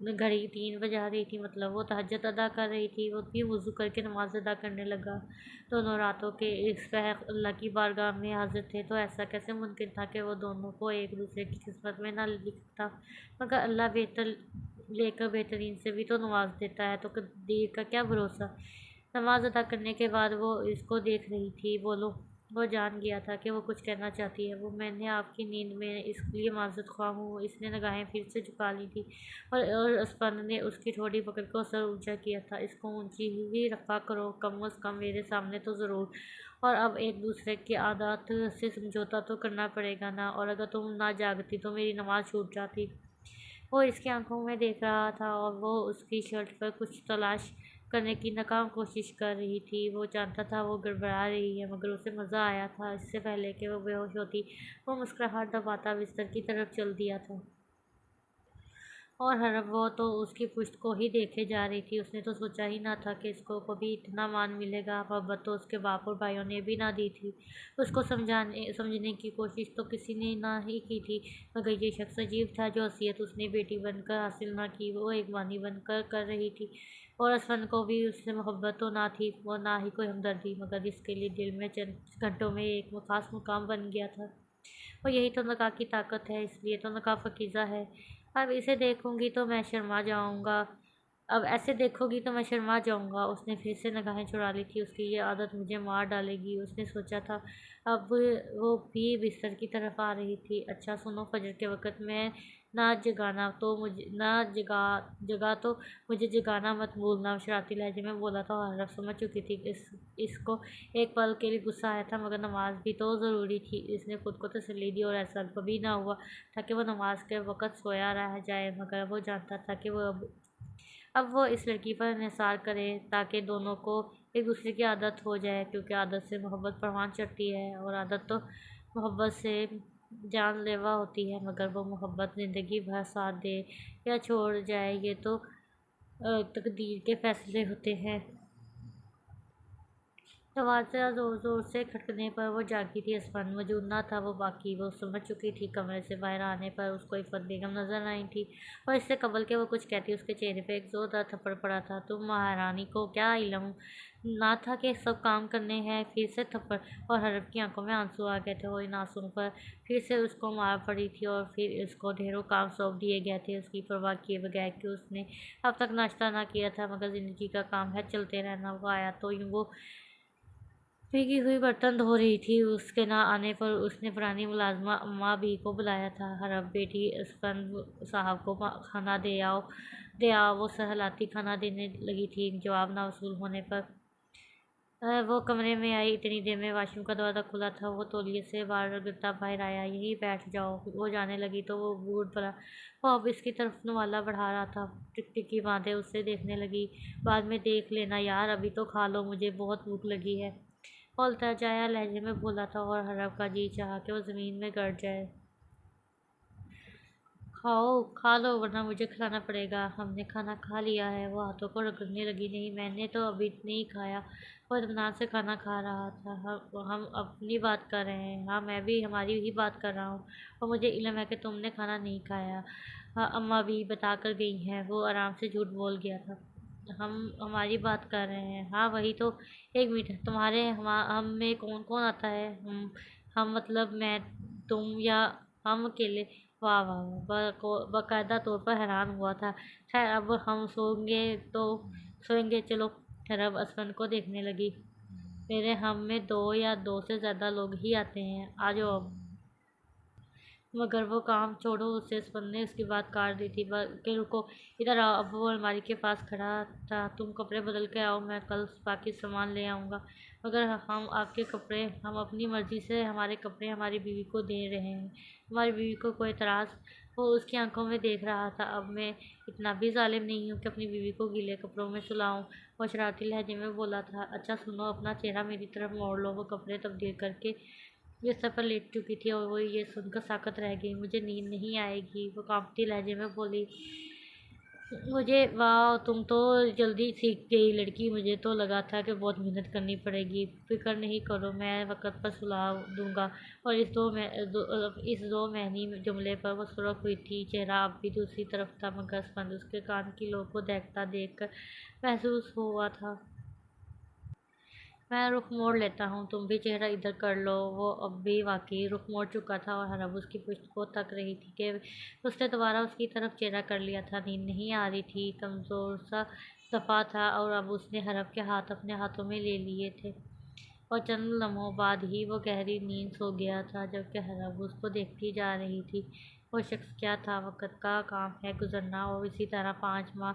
گھڑی 3 بجا رہی تھی، مطلب وہ تہجد ادا کر رہی تھی، وہ بھی وضو کر کے نماز ادا کرنے لگا۔ دونوں راتوں کے استحق اللہ کی بارگاہ میں حاضر تھے، تو ایسا کیسے ممکن تھا کہ وہ دونوں کو ایک دوسرے کی قسمت میں نہ لکھتا؟ مگر اللہ بہتر لے کر بہترین سے بھی تو نواز دیتا ہے، تو تقدیر کا کیا بھروسہ؟ نماز ادا کرنے کے بعد وہ اس کو دیکھ رہی تھی۔ وہ جان گیا تھا کہ وہ کچھ کہنا چاہتی ہے۔ میں نے آپ کی نیند میں اس لیے معذرت خواہ ہوں۔ اس نے نگاہیں پھر سے جھکا لی تھی اور اسپن نے اس کی ٹھوڑی پکڑ کر سر اونچا کیا تھا۔ اس کو اونچی ہی رکھا کرو، کم از کم میرے سامنے تو ضرور۔ اور اب ایک دوسرے کی عادات سے سمجھوتا تو کرنا پڑے گا نا، اور اگر تم نہ جاگتی تو میری نماز چھوٹ جاتی۔ وہ اس کی آنکھوں میں دیکھ رہا تھا اور وہ اس کی شرٹ پر کچھ تلاش کرنے کی ناکام کوشش کر رہی تھی۔ وہ جانتا تھا وہ گڑبڑا رہی ہے، مگر اسے مزہ آیا تھا۔ اس سے پہلے کہ وہ بے ہوش ہوتی، وہ مسکراہٹ دباتا بستر کی طرف چل دیا تھا۔ اور حرب وہ تو اس کی پشت کو ہی دیکھے جا رہی تھی۔ اس نے تو سوچا ہی نہ تھا کہ اس کو کبھی اتنا مان ملے گا۔ محبت تو اس کے باپ اور بھائیوں نے بھی نہ دی تھی۔ اس کو سمجھنے کی کوشش تو کسی نے نہ ہی کی تھی، مگر یہ شخص عجیب تھا جو حیثیت اس نے بیٹی بن کر حاصل نہ کی، وہ ایک بانی بن کر رہی تھی۔ اور اسفن کو بھی اس سے محبت تو نہ تھی، وہ نہ ہی کوئی ہمدردی، مگر اس کے لیے دل میں چند گھنٹوں میں ایک خاص مقام بن گیا تھا۔ اور یہی تو نکاح کی طاقت ہے، اس لیے تو نکاح پاکیزہ ہے۔ اب اسے دیکھوں گی تو میں شرما جاؤں گا، اب ایسے دیکھو گی تو میں شرما جاؤں گا۔ اس نے پھر سے نگاہیں چرا لی تھی۔ اس کی یہ عادت مجھے مار ڈالے گی، اس نے سوچا تھا۔ اب وہ بھی بستر کی طرف آ رہی تھی۔ اچھا سنو، فجر کے وقت میں نہ جگا تو مجھے جگانا مت بھولنا، شرارتی لہجے میں بولا تھا۔ اور حرف سمجھ چکی تھی کہ اس کو ایک پل کے لیے غصہ آیا تھا، مگر نماز بھی تو ضروری تھی۔ اس نے خود کو تسلی دی، اور ایسا کبھی نہ ہوا تھا کہ وہ نماز کے وقت سویا رہ جائے، مگر وہ جانتا تھا کہ اب وہ اس لڑکی پر انحصار کرے تاکہ دونوں کو ایک دوسرے کی عادت ہو جائے، کیونکہ عادت سے محبت پروان چڑھتی ہے، اور عادت تو محبت سے جان لیوا ہوتی ہے۔ مگر وہ محبت زندگی بھر ساتھ دے یا چھوڑ جائے، یہ تو تقدیر کے فیصلے ہوتے ہیں۔ دروازہ زور زور سے کھٹکنے پر وہ جاگی تھی۔ اسفند موجود نہ تھا، وہ باقی وہ سمجھ چکی تھی۔ کمرے سے باہر آنے پر اس کو عفت بیگم نظر آئی تھی، اور اس سے قبل کہ وہ کچھ کہتی اس کے چہرے پہ ایک زوردار تھپڑ پڑا تھا۔ تم مہارانی کو کیا علم نہ تھا کہ سب کام کرنے ہیں؟ پھر سے تھپڑ، اور حرب کی آنکھوں میں آنسو آ گئے تھے۔ اور ان آنسوؤں پر پھر سے اس کو مار پڑی تھی، اور پھر اس کو ڈھیروں کام سونپ دیے گئے تھے، اس کی پرواہ کیے بغیر کہ اس نے اب تک ناشتہ نہ کیا تھا۔ مگر زندگی کا کام ہے چلتے رہنا۔ وہ آیا تو وہ بھیگی ہوئی برتن دھو رہی تھی۔ اس کے نہ آنے پر اس نے پرانی ملازمہ اماں بی کو بلایا تھا۔ حرب بیٹی، اسفند صاحب کو کھانا دے آؤ۔ وہ سہلاتی کھانا دینے لگی تھی۔ جواب نہ وصول ہونے پر وہ کمرے میں آئی۔ اتنی دیر میں واش روم کا دروازہ کھلا تھا۔ وہ تولیے سے باہر رگڑتا باہر آیا۔ یہیں بیٹھ جاؤ۔ وہ جانے لگی تو وہ بوڑھ پڑا۔ وہ اب اس کی طرف نوالا بڑھا رہا تھا۔ ٹکٹکی باندھے اسے دیکھنے لگی۔ بعد میں دیکھ لینا یار، ابھی تو کھا لو، مجھے بہت بھوک لگی ہے، وہ التجایا لہجے میں بولا تھا، اور حرب کا جی چاہا کہ وہ زمین میں گڑ جائے۔ کھا لو ورنہ مجھے کھلانا پڑے گا۔ ہم نے کھانا کھا لیا ہے۔ وہ ہاتھوں کو رگڑنے لگی۔ نہیں، میں نے تو ابھی نہیں کھایا۔ وہ اطمینان سے کھانا کھا رہا تھا۔ ہم اپنی بات کر رہے ہیں۔ ہاں، میں بھی ہماری ہی بات کر رہا ہوں، اور مجھے علم ہے کہ تم نے کھانا نہیں کھایا۔ ہاں، اماں بھی بتا کر گئی ہیں۔ وہ آرام سے جھوٹ بول گیا تھا۔ ہم ہماری بات کر رہے ہیں۔ ہاں وہی تو۔ ایک منٹ، تمہارے ہم میں کون کون آتا ہے؟ ہم مطلب میں، تم، یا ہم اکیلے؟ واہ واہ واہ، باقاعدہ طور پر حیران ہوا تھا۔ خیر، اب ہم سوئیں گے چلو۔ حرب اسفند کو دیکھنے لگی۔ میرے ہم میں 2 یا 2 سے زیادہ لوگ ہی آتے ہیں، آ جاؤ اب۔ مگر وہ کام چھوڑو، اسے اسفند نے اس کی بات کاٹ دی تھی۔ کہ رکو، ادھر آؤ۔ اب وہ الماری کے پاس کھڑا تھا۔ تم کپڑے بدل کے آؤ، میں کل باقی سامان لے آؤں گا۔ مگر ہم آپ کے کپڑے، ہم اپنی مرضی سے ہمارے کپڑے ہماری بیوی کو دے رہے ہیں، ہماری بیوی کو کوئی اعتراض؟ وہ اس کی آنکھوں میں دیکھ رہا تھا۔ اب میں اتنا بھی ظالم نہیں ہوں کہ اپنی بیوی کو گیلے کپڑوں میں سلاؤں، وہ شرارتی لہجے میں بولا تھا۔ اچھا سنو، اپنا چہرہ میری طرف موڑ لو۔ وہ کپڑے تبدیل کر کے بستر پر لیٹ چکی تھی، اور وہ یہ سن کر ساکت رہ گئی۔ مجھے نیند نہیں آئے گی، وہ کانپتی لہجے میں بولی۔ مجھے واہ تم تو جلدی سیکھ گئی لڑکی، مجھے تو لگا تھا کہ بہت محنت کرنی پڑے گی۔ فکر نہیں کرو، میں وقت پر سلا دوں گا۔ اور اس دو معنی جملے پر وہ سرخ ہوئی تھی، چہرہ اب بھی دوسری طرف تھا مگر اسپند اس کے کان کی لو کو دیکھتا دیکھ کر محسوس ہوا تھا۔ میں رخ موڑ لیتا ہوں، تم بھی چہرہ ادھر کر لو۔ وہ اب بھی واقعی رخ موڑ چکا تھا اور حرب اس کی پشت کو تک رہی تھی کہ اس نے دوبارہ اس کی طرف چہرہ کر لیا تھا۔ نیند نہیں آ رہی تھی، کمزور سا دفعہ تھا اور اب اس نے حرب کے ہاتھ اپنے ہاتھوں میں لے لیے تھے اور چند لمحوں بعد ہی وہ گہری نیند سو گیا تھا جبکہ حرب اس کو دیکھتی جا رہی تھی۔ وہ شخص کیا تھا؟ وقت کا کام ہے گزرنا، اور اسی طرح 5 ماہ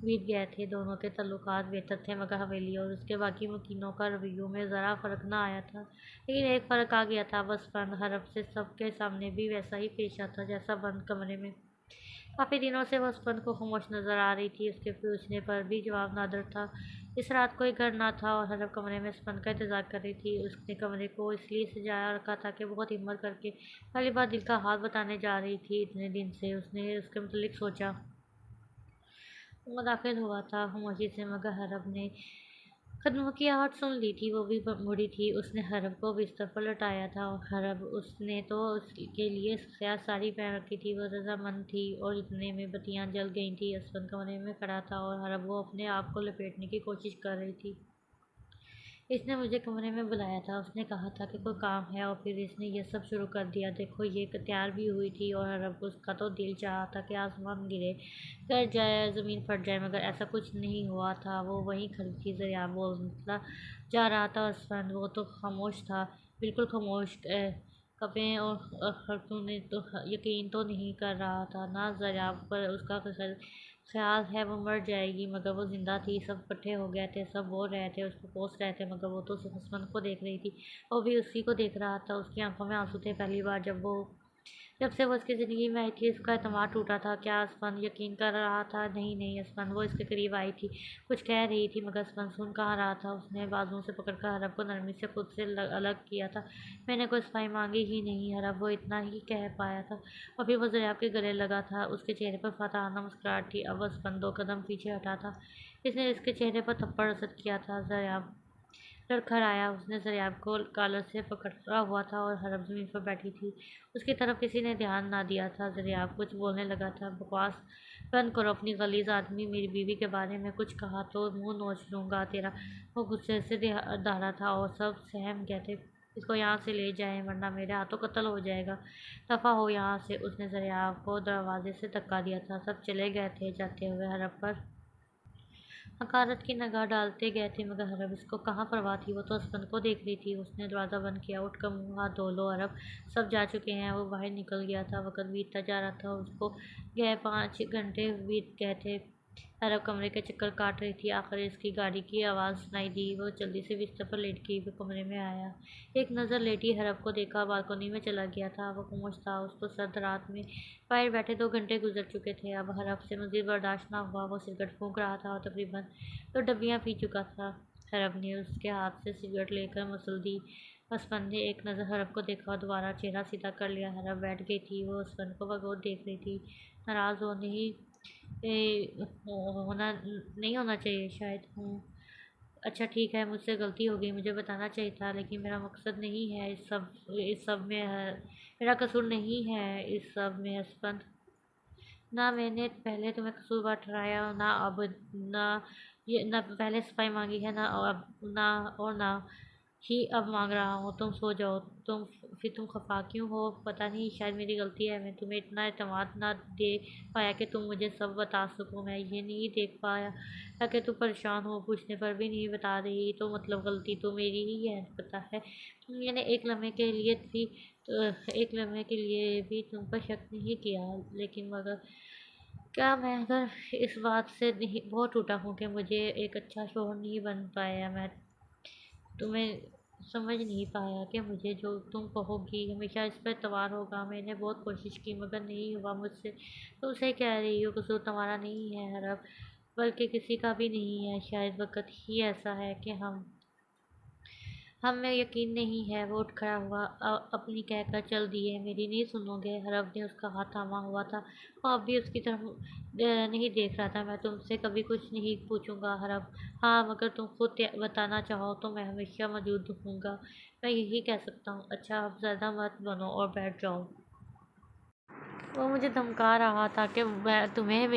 بیت گئے تھے۔ دونوں کے تعلقات بہتر تھے مگر حویلی اور اس کے باقی مکینوں کا رویوں میں ذرا فرق نہ آیا تھا، لیکن ایک فرق آ گیا تھا، بس بند حرب سے سب کے سامنے بھی ویسا ہی پیش آتا جیسا بند کمرے میں۔ کافی دنوں سے وہ اسپند کو خاموش نظر آ رہی تھی، اس کے پوچھنے پر بھی جواب نادر تھا۔ اس رات کوئی گھر نہ تھا اور حرب کمرے میں اسپند کا انتظار کر رہی تھی۔ اس نے کمرے کو اس لیے سجایا رکھا تھا کہ بہت ہمت کر کے پہلی بار دل کا حال بتانے جا رہی تھی۔ اتنے دن سے اس نے اس کے متعلق سوچا۔ وہ داخل ہوا تھا خاموشی سے مگر حرب نے قدموں کی آہٹ سن لی تھی، وہ بھی مڑی تھی۔ اس نے حرب کو بستر پر لٹایا تھا اور حرب اس نے تو اس کے لیے سیاہ ساڑی پہن رکھی تھی۔ وہ رضامند تھی اور اتنے میں بتیاں جل گئی تھیں۔ اسپند کمرے میں کھڑا تھا اور حرب کو اپنے آپ کو لپیٹنے کی کوشش کر رہی تھی۔ اس نے مجھے کمرے میں بلایا تھا، اس نے کہا تھا کہ کوئی کام ہے اور پھر اس نے یہ سب شروع کر دیا۔ دیکھو یہ تیار بھی ہوئی تھی اور حرب اس کا تو دل چاہا تھا کہ آسمان گرے گر جائے، زمین پھٹ جائے، مگر ایسا کچھ نہیں ہوا تھا۔ وہ وہیں کھڑی تھی، ضیاء بولتا جا رہا تھا اور اسپند وہ تو خاموش تھا، بالکل خاموش، کپیں اور حرکتوں نے تو یقین تو نہیں کر رہا تھا نہ ضیاء پر اس کا خیال ہے وہ مر جائے گی مگر وہ زندہ تھی۔ سب اکٹھے ہو گئے تھے، سب بول رہے تھے، اس کو کوس رہے تھے مگر وہ تو صرف اسپند کو دیکھ رہی تھی، وہ بھی اسی کو دیکھ رہا تھا۔ اس کی آنکھوں میں آنسو تھے۔ پہلی بار جب سے وہ اس کی زندگی میں آئی تھی اس کا اعتماد ٹوٹا تھا۔ کیا اسپند یقین کر رہا تھا؟ نہیں نہیں اسپند۔ وہ اس کے قریب آئی تھی، کچھ کہہ رہی تھی مگر اسپند سن کہاں رہا تھا۔ اس نے بازوؤں سے پکڑ کر حرب کو نرمی سے خود سے الگ کیا تھا۔ میں نے کوئی صفائی مانگی ہی نہیں حرب، وہ اتنا ہی کہہ پایا تھا اور پھر وہ ضیاء کے گلے لگا تھا۔ اس کے چہرے پر فاتحانہ مسکراہٹ تھی۔ اب اسپند 2 قدم پیچھے ہٹا تھا، اس نے اس کے چہرے پر تھپڑ رسد کیا تھا۔ ضیاء لڑکھڑایا، اس نے ضیاء کو کالر سے پکڑا ہوا تھا اور حرب زمین پر بیٹھی تھی، اس کی طرف کسی نے دھیان نہ دیا تھا۔ ضیاء کچھ بولنے لگا تھا، بکواس بند کرو اپنی غلیظ آدمی، میری بیوی کے بارے میں کچھ کہا تو منہ نوچ لوں گا تیرا۔ وہ غصے سے دہڑا تھا اور سب سہم گئے تھے۔ اس کو یہاں سے لے جائیں ورنہ میرے ہاتھوں قتل ہو جائے گا، دفع ہو یہاں سے۔ اس نے ضیاء کو دروازے سے دھکا دیا تھا۔ سب چلے گئے تھے، جاتے ہوئے حرب پر حقارت کی نگاہ ڈالتے گئے تھے مگر حرب اس کو کہاں پرواہ تھی، وہ تو اسپند کو دیکھ رہی تھی۔ اس نے دروازہ بند کیا، اٹھ کر منہ ہاتھ دھو لو حرب، سب جا چکے ہیں۔ وہ باہر نکل گیا تھا، وقت بیتتا جا رہا تھا، اس کو گئے 5 گھنٹے بیت گئے تھے۔ حرب کمرے کے چکر کاٹ رہی تھی، آخر اس کی گاڑی کی آواز سنائی دی۔ وہ جلدی سے بستر پر لیٹ گئی، وہ کمرے میں آیا، ایک نظر لیٹی حرب کو دیکھا، بالکونی میں چلا گیا تھا۔ وہ خاموش تھا، اس کو سرد رات میں باہر بیٹھے 2 گھنٹے گزر چکے تھے۔ اب حرب سے مزید برداشت نہ ہوا، وہ سگریٹ پھونک رہا تھا اور تقریباً 2 ڈبیاں پی چکا تھا۔ حرب نے اس کے ہاتھ سے سگریٹ لے کر مسل دی۔ اسپند نے ایک نظر حرب کو دیکھا اور دوبارہ چہرہ سیدھا کر لیا۔ حرب بیٹھ گئی تھی، وہ اسپند کو بغور دیکھ رہی تھی۔ ناراض نہیں ہونا چاہیے شاید ہوں۔ اچھا ٹھیک ہے، مجھ سے غلطی ہو گئی، مجھے بتانا چاہیے تھا، لیکن میرا مقصد نہیں ہے اس سب میں میرا قصور نہیں ہے اس سب میں اسپند۔ نہ میں نے پہلے تمہیں قصوروار ٹھہرایا نہ اب، نہ پہلے صفائی مانگی ہے نہ ہی اب مانگ رہا ہوں۔ تم سو جاؤ۔ پھر تم خفا کیوں ہو؟ پتہ نہیں، شاید میری غلطی ہے، میں تمہیں اتنا اعتماد نہ دے پایا کہ تم مجھے سب بتا سکو۔ میں یہ نہیں دیکھ پایا کہ تم پریشان ہو، پوچھنے پر بھی نہیں بتا رہی، تو مطلب غلطی تو میری ہی ہے، پتہ ہے۔ میں نے ایک لمحے کے لیے بھی تم پر شک نہیں کیا، لیکن مگر کیا میں اگر اس بات سے بہت ٹوٹا ہوں کہ مجھے ایک اچھا شوہر نہیں بن پایا، میں تمہیں سمجھ نہیں پایا کہ مجھے جو تم کہو گی ہمیشہ اس پر اعتبار ہوگا۔ میں نے بہت کوشش کی مگر نہیں ہوا مجھ سے۔ تم سے کہہ رہی ہو، قصور تمہارا نہیں ہے حرب، بلکہ کسی کا بھی نہیں ہے، شاید وقت ہی ایسا ہے کہ ہمیں یقین نہیں ہے۔ وہ اٹھ کھڑا ہوا، اپنی کہہ کر چل دیے۔ میری نہیں سنو گے؟ حرف نے اس کا ہاتھ تھاما ہوا تھا، وہ اب بھی اس کی طرف نہیں دیکھ رہا تھا۔ میں تم سے کبھی کچھ نہیں پوچھوں گا حرف۔ ہاں مگر تم خود بتانا چاہو تو میں ہمیشہ موجود ہوں گا۔ میں یہی کہہ سکتا ہوں۔ اچھا اب زیادہ مت بنو اور بیٹھ جاؤ۔ وہ مجھے دھمکا رہا تھا کہ میں تمہیں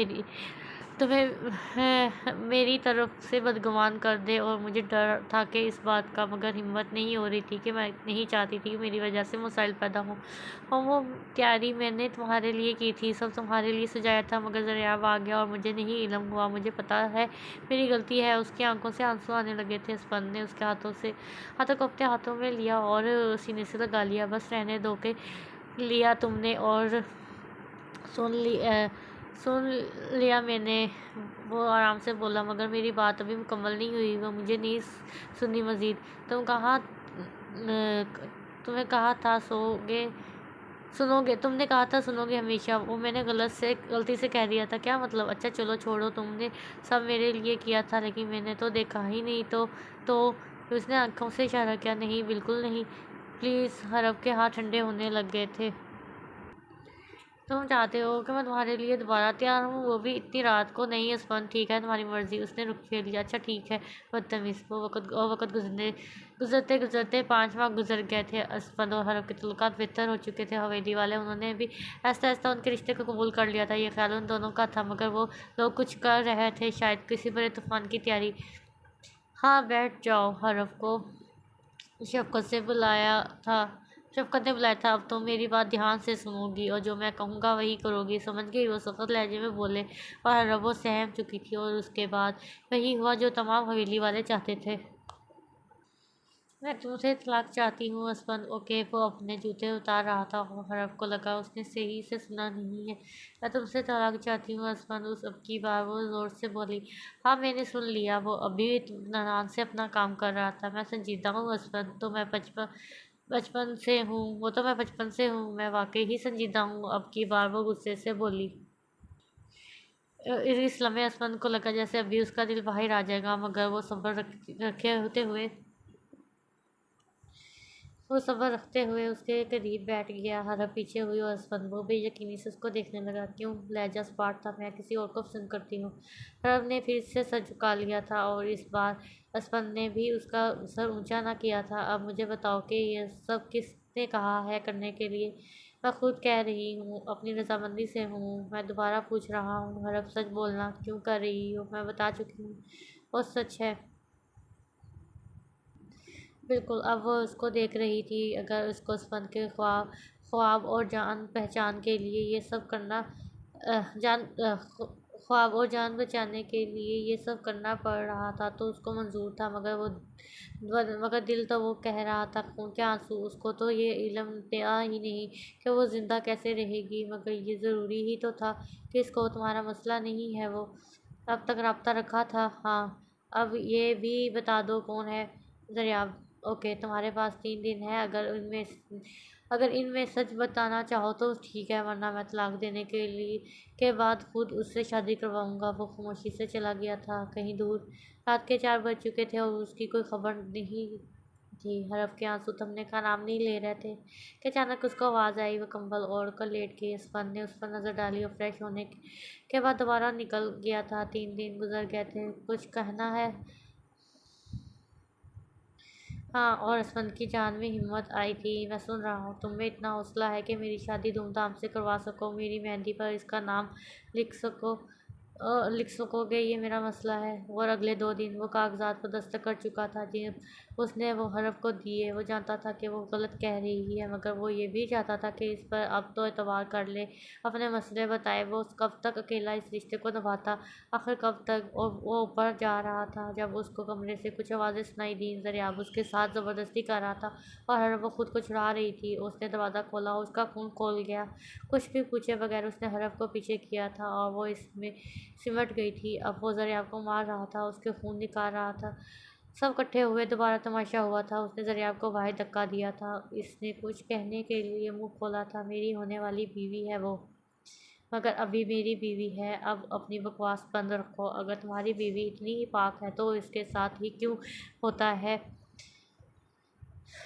میری طرف سے بدگمان کر دے، اور مجھے ڈر تھا کہ اس بات کا، مگر ہمت نہیں ہو رہی تھی کہ میں نہیں چاہتی تھی کہ میری وجہ سے مسائل پیدا ہوں۔ اور وہ تیاری میں نے تمہارے لیے کی تھی، سب تمہارے لیے سجایا تھا، مگر ضریاب آ گیا اور مجھے نہیں علم ہوا۔ مجھے پتا ہے میری غلطی ہے۔ اس کی آنکھوں سے آنسو آنے لگے تھے۔ اسپند نے اس کے ہاتھوں کو اپنے ہاتھوں میں لیا اور سینے سے لگا لیا۔ بس رہنے دو کہ لیا تم نے، اور سن لیا میں نے، وہ آرام سے بولا، مگر میری بات ابھی مکمل نہیں ہوئی۔ وہ مجھے نہیں سنی مزید۔ تمہیں کہا تھا تم نے کہا تھا سنو گے ہمیشہ۔ وہ میں نے غلطی سے کہہ دیا تھا۔ کیا مطلب؟ اچھا چلو چھوڑو، تم نے سب میرے لیے کیا تھا، لیکن میں نے تو دیکھا ہی نہیں۔ تو اس نے آنکھوں سے اشارہ کیا۔ نہیں بالکل نہیں، پلیز۔ حرف کے ہاتھ ٹھنڈے ہونے لگ گئے تھے۔ تم چاہتے ہو کہ میں تمہارے لیے دوبارہ تیار ہوں، وہ بھی اتنی رات کو؟ نہیں اسپند، ٹھیک ہے تمہاری مرضی۔ اس نے رخ پھیر لیا۔ اچھا ٹھیک ہے بدتمیز۔ وہ وقت گزرتے گزرتے 5 ماہ گزر گئے تھے۔ اسپند اور حرف کے تعلقات بہتر ہو چکے تھے۔ حویلی والے، انہوں نے بھی آہستہ آہستہ ان کے رشتے کو قبول کر لیا تھا۔ یہ خیال ان دونوں کا تھا، مگر وہ لوگ کچھ کر رہے تھے، شاید کسی بڑے طوفان کی تیاری۔ ہاں بیٹھ جاؤ۔ حرف کو شفقت نے بلایا تھا۔ اب تم میری بات دھیان سے سنو گی، اور جو میں کہوں گا وہی کرو گی، سمجھ گئی؟ وہ سخت لہجے میں بولے، اور حرف وہ سہم چکی تھی۔ اور اس کے بعد وہی ہوا جو تمام حویلی والے چاہتے تھے۔ میں تم سے طلاق چاہتی ہوں اسپند۔ اوکے۔ وہ اپنے جوتے اتار رہا تھا، اور حرف کو لگا اس نے صحیح سے سنا نہیں ہے۔ میں تم سے طلاق چاہتی ہوں اسپند۔ اب کی بار وہ زور سے بولی۔ ہاں میں نے سن لیا۔ وہ ابھی اطمینان سے اپنا کام کر رہا تھا۔ میں سنجیدہ ہوں اسپند، تو میں بچپن سے ہوں۔ میں واقعی ہی سنجیدہ ہوں۔ اب کی بار وہ غصے سے بولی۔ اس لمحے اسپند کو لگا جیسے ابھی اس کا دل باہر آ جائے گا، مگر وہ صبر رکھتے ہوئے اس کے قریب بیٹھ گیا۔ حرف پیچھے ہوئی اور اسپند وہ بے یقینی سے اس کو دیکھنے لگا۔ کیوں؟ لہجہ سپاٹ تھا۔ میں کسی اور کو پسند کرتی ہوں۔ حرف نے پھر سے سر جھکا لیا تھا، اور اس بار اسپند نے بھی اس کا سر اونچا نہ کیا تھا۔ اب مجھے بتاؤ کہ یہ سب کس نے کہا ہے کرنے کے لیے؟ میں خود کہہ رہی ہوں، اپنی رضامندی سے ہوں۔ میں دوبارہ پوچھ رہا ہوں حرف، سچ بولنا کیوں کر رہی ہو؟ میں بتا چکی ہوں، وہ سچ ہے۔ بالکل۔ اب وہ اس کو دیکھ رہی تھی۔ اگر اس کو اسپند کے خواب اور جان پہچان کے لیے یہ سب کرنا خواب اور جان بچانے کے لیے یہ سب کرنا پڑ رہا تھا تو اس کو منظور تھا، مگر دل تو وہ کہہ رہا تھا خون کے آنسو۔ اس کو تو یہ علم تھا ہی نہیں کہ وہ زندہ کیسے رہے گی، مگر یہ ضروری ہی تو تھا کہ اس کو تمہارا مسئلہ نہیں ہے۔ وہ اب تک رابطہ رکھا تھا؟ ہاں۔ اب یہ بھی بتا دو کون ہے؟ دریاب۔ اوکے، تمہارے پاس 3 دن ہیں۔ اگر ان میں سچ بتانا چاہو تو ٹھیک ہے، ورنہ میں طلاق دینے کے بعد خود اس سے شادی کرواؤں گا۔ وہ خاموشی سے چلا گیا تھا کہیں دور۔ رات کے 4 بج چکے تھے اور اس کی کوئی خبر نہیں تھی۔ حرف کے آنسو تھمنے کا نام نہیں لے رہے تھے کہ اچانک اس کو آواز آئی۔ وہ کمبل اوڑھ کر لیٹ گئی۔ اسپند نے اس پر نظر ڈالی اور فریش ہونے کے بعد دوبارہ نکل گیا تھا۔ 3 دن گزر گئے تھے۔ کچھ کہنا ہے؟ ہاں۔ اور اسپند کی جان میں ہمت آئی تھی۔ میں سن رہا ہوں۔ تم میں اتنا حوصلہ ہے کہ میری شادی دھوم دھام سے کروا سکو، میری مہندی پر اس کا نام لکھ سکو گے، یہ میرا مسئلہ ہے۔ اور اگلے 2 دن وہ کاغذات پر دستخط کر چکا تھا جب اس نے وہ حرف کو دیے۔ وہ جانتا تھا کہ وہ غلط کہہ رہی ہے، مگر وہ یہ بھی چاہتا تھا کہ اس پر اب تو اعتبار کر لے، اپنے مسئلے بتائے۔ وہ کب تک اکیلا اس رشتے کو نبھاتا؟ آخر کب تک؟ وہ اوپر جا رہا تھا جب اس کو کمرے سے کچھ آوازیں سنائی دیں۔ دریاب اس کے ساتھ زبردستی کر رہا تھا، اور حرف وہ خود کو چھڑا رہی تھی۔ اس نے دروازہ کھولا اور اس کا خون کھول گیا۔ کچھ بھی پوچھے بغیر اس نے حرف کو پیچھے کیا تھا، اور وہ اس میں سمٹ گئی تھی۔ اب وہ دریاب کو مار رہا تھا، اس کے خون نکال رہا تھا۔ سب اکٹھے ہوئے۔ دوبارہ تماشا ہوا تھا۔ اس نے دریاب کو باہر دھکا دیا تھا۔ اس نے کچھ کہنے کے لیے منہ کھولا تھا۔ میری ہونے والی بیوی ہے وہ، مگر ابھی میری بیوی ہے۔ اب اپنی بکواس بند رکھو۔ اگر تمہاری بیوی اتنی ہی پاک ہے تو اس کے ساتھ ہی کیوں ہوتا ہے؟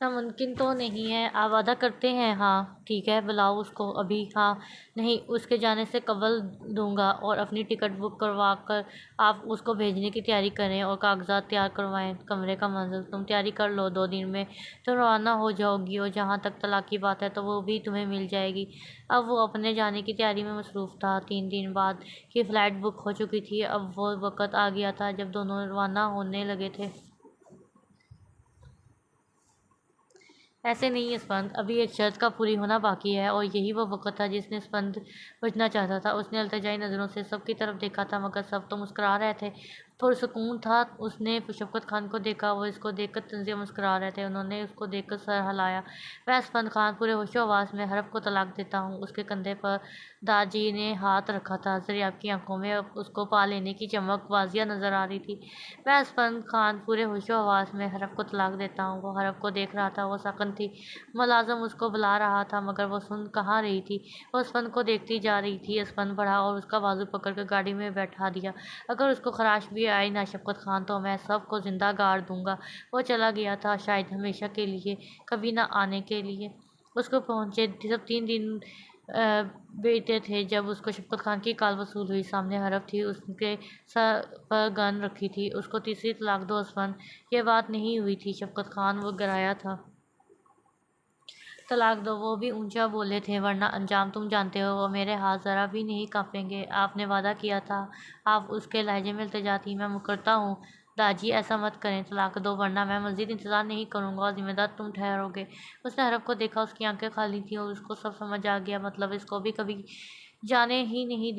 ناممکن تو نہیں ہے، آپ وعدہ کرتے ہیں؟ ہاں ٹھیک ہے، بلاؤ اس کو ابھی۔ ہاں نہیں، اس کے جانے سے قبل دوں گا، اور اپنی ٹکٹ بک کروا کر آپ اس کو بھیجنے کی تیاری کریں اور کاغذات تیار کروائیں۔ کمرے کا منظر تم تیاری کر لو، 2 دن میں تم روانہ ہو جاؤ گی، اور جہاں تک طلاق کی بات ہے تو وہ بھی تمہیں مل جائے گی۔ اب وہ اپنے جانے کی تیاری میں مصروف تھا۔ 3 دن بعد کی فلائٹ بک ہو چکی تھی۔ اب وہ وقت آ گیا تھا جب دونوں روانہ ہونے لگے تھے۔ ایسے نہیں اسپند، ابھی ایک شرط کا پوری ہونا باقی ہے، اور یہی وہ وقت تھا جس نے اسپند بچنا چاہتا تھا۔ اس نے التجائی نظروں سے سب کی طرف دیکھا تھا، مگر سب تو مسکرا رہے تھے۔ پرسکون تھا۔ اس نے شفقت خان کو دیکھا، وہ اس کو دیکھ کر طنزیہ مسکرا رہے تھے۔ انہوں نے اس کو دیکھ کر سر ہلایا۔ میں اسپند خان پورے ہوش و حواس میں حرف کو طلاق دیتا ہوں۔ اس کے کندھے پر داجی نے ہاتھ رکھا تھا۔ دریافت کی آنکھوں میں اس کو پا لینے کی چمک واضح نظر آ رہی تھی۔ میں اسپند خان پورے ہوش و حواس میں حرف کو طلاق دیتا ہوں۔ وہ حرف کو دیکھ رہا تھا، وہ ساکن تھی۔ ملازم اس کو بلا رہا تھا، مگر وہ سن کہاں رہی تھی۔ وہ اسپند کو دیکھتی جا رہی تھی۔ اسپند بڑھا اور اس کا بازو پکڑ کر گاڑی میں بیٹھا دیا۔ اگر اس کو خراش بھی آئی نا شفقت خان، تو میں سب کو زندہ گاڑ دوں گا۔ وہ چلا گیا تھا، شاید ہمیشہ کے لیے، کبھی نہ آنے کے لیے۔ اس کو پہنچے جب 3 دن بیتے تھے، جب اس کو شفقت خان کی کال وصول ہوئی۔ سامنے حرف تھی، اس کے سر پر گن رکھی تھی۔ اس کو تیسری طلاق دو اسپند، یہ بات نہیں ہوئی تھی شفقت خان، وہ گرایا تھا۔ طلاق دو، وہ بھی اونچا بولے تھے، ورنہ انجام تم جانتے ہو۔ وہ میرے ہاتھ ذرا بھی نہیں کانپیں گے، آپ نے وعدہ کیا تھا۔ آپ اس کے لہجے میں التجا تھی۔ میں مکرتا ہوں داجی، ایسا مت کریں، طلاق دو، ورنہ میں مزید انتظار نہیں کروں گا، اور ذمہ دار تم ٹھہرو گے۔ اس نے حرف کو دیکھا، اس کی آنکھیں خالی تھیں، اور اس کو سب سمجھ آ گیا، مطلب اس کو بھی کبھی جانے ہی نہیں